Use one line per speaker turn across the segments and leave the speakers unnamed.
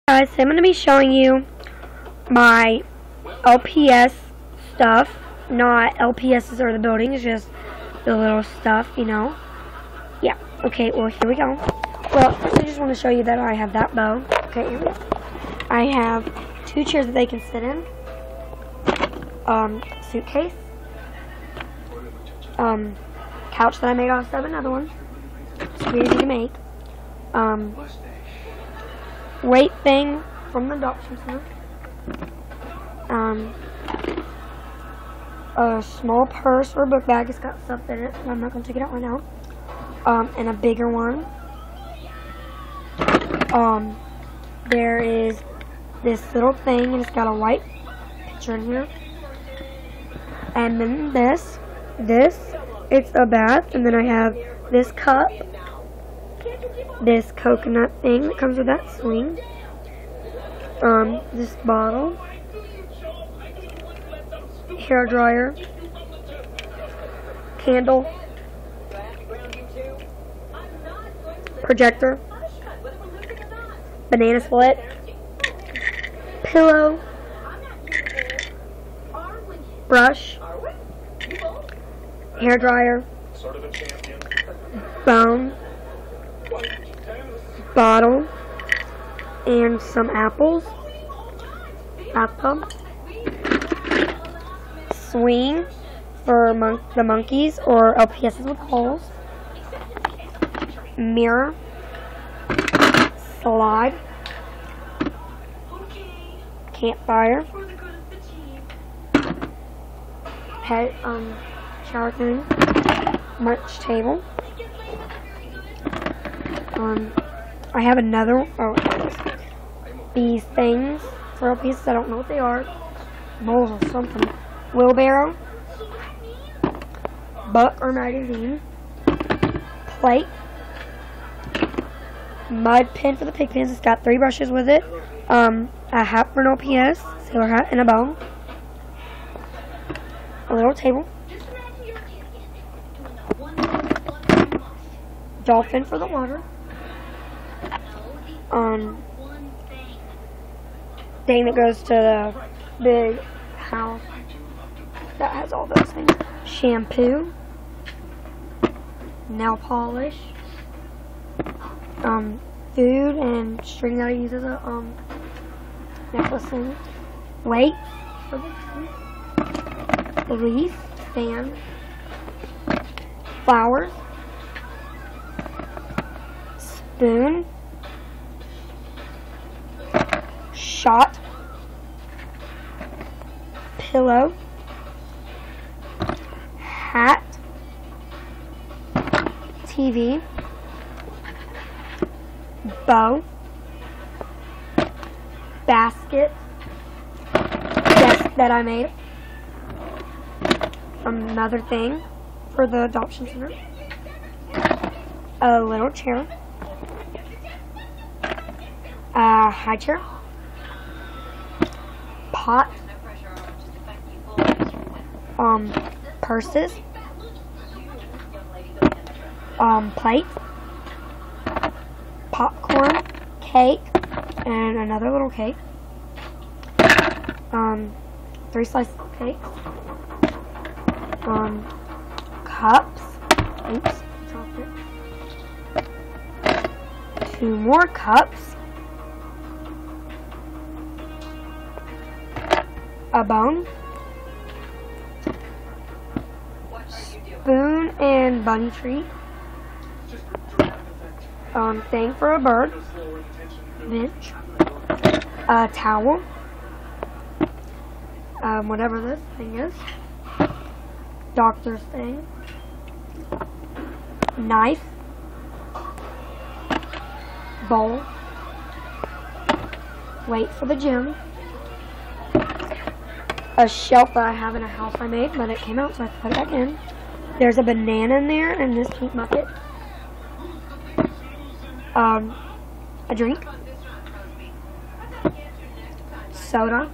Guys, I'm going to be showing you my LPS stuff. Not LPSs are the buildings, just the little stuff, you know. Yeah, okay, well, here we go. Well, first I just want to show you that I have that bow. Okay, here we go. I have 2 chairs that they can sit in. Suitcase. Couch that I made off of another one. Super easy to make. Weight thing from the adoption center. A small purse or book bag. It's got stuff in it, but I'm not going to take it out right now. And a bigger one. There is this little thing, and it's got a white picture in here. And then this, it's a bath, and then I have this cup, this coconut thing that comes with that swing, this bottle, hair dryer, candle, projector, banana split, pillow, brush, hair dryer, bone, bottle, and some apples, bathtub, swing for the monkeys or LPSs with holes, mirror, slide, campfire, pet shower thing, lunch table. I have another, these things for LPSs, I don't know what they are, bowls or something, wheelbarrow, book or magazine, plate, mud pen for the pig pens. It's got 3 brushes with it, a hat for an LPS, sailor hat, and a bow, a little table, dolphin for the water, thing that goes to the big house that has all those things, shampoo, nail polish, food and string that I use as a necklace thing, weight for the leaf, fan, flowers, spoon, shot, pillow, hat, TV, bow, basket, desk that I made, another thing for the adoption center, a little chair, a high chair, pot, purses, plate, popcorn, cake, and another little cake, 3 slices of cakes, cups, oops, dropped it, 2 more cups, a bone, spoon and bunny treat, thing for a bird, bench, a towel, whatever this thing is, doctor's thing, knife, bowl, weight for the gym, a shelf that I have in a house I made, but it came out, so I have to put it back in. There's a banana in there, and this pink bucket. A drink. Soda.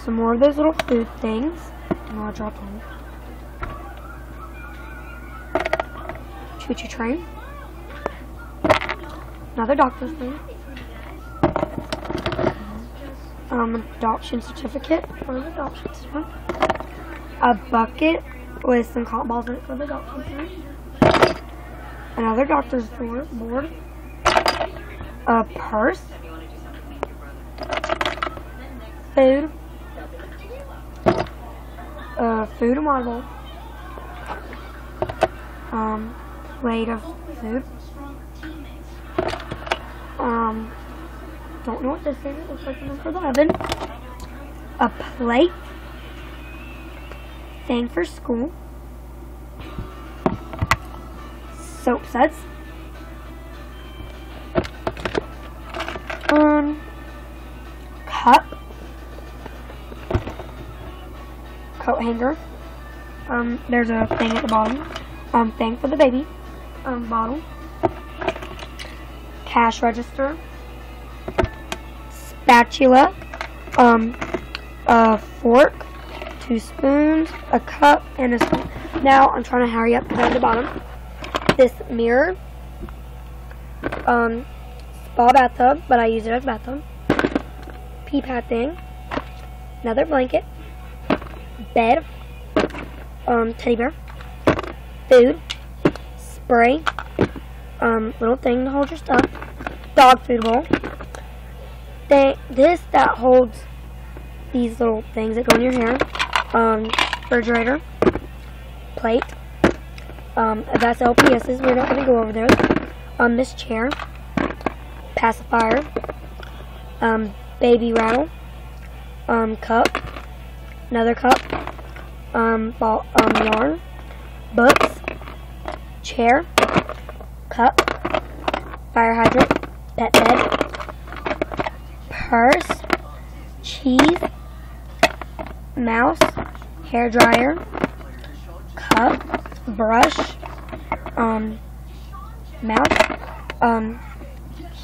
Some more of those little food things. Oh, I dropped one. Choo-choo train. another doctor's thing. Adoption certificate for the adoption center. A bucket with some cotton balls in it for the adoption center. Another doctor's board. A purse. Food. Food and water bowl. Plate of food. Don't know what this is. It looks like something for the oven. A plate. Thing for school. Soap suds. Cup. Coat hanger. There's a thing at the bottom. Thing for the baby. Bottle. Cash register. Spatula. A fork. 2 spoons. A cup. And a spoon. Now, I'm trying to hurry up down to the bottom. This mirror. Spa bathtub, but I use it as a bathtub. Pee pad thing. Another blanket. Bed. Teddy bear. Food. Spray. Little thing to hold your stuff. Dog food bowl. This that holds these little things that go in your hair. Refrigerator. Plate. That's LPS's. We're not going to go over those. This chair. Pacifier. Baby rattle. Cup. Another cup. Yarn. Books. Chair. Cup. Fire hydrant. Pet bed. Purse. Cheese. Mouse. Hair dryer. Cup. Brush. Mouse.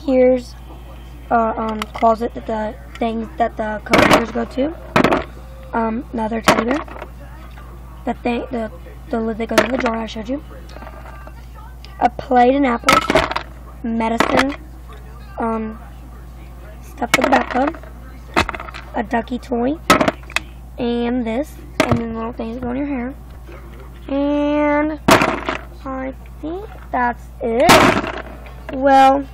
Here's closet that the things that the coat hangers go to. Another teddy bear. The lid that goes in the drawer I showed you. A plate and apples. Medicine. Stuff for the bathtub. A ducky toy. And this. And then little things that go in your hair. And I think that's it. Well,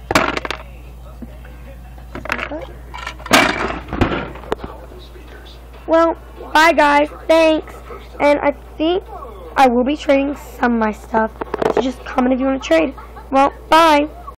bye guys, thanks, and I think I will be trading some of my stuff, so just comment if you want to trade. Well, bye.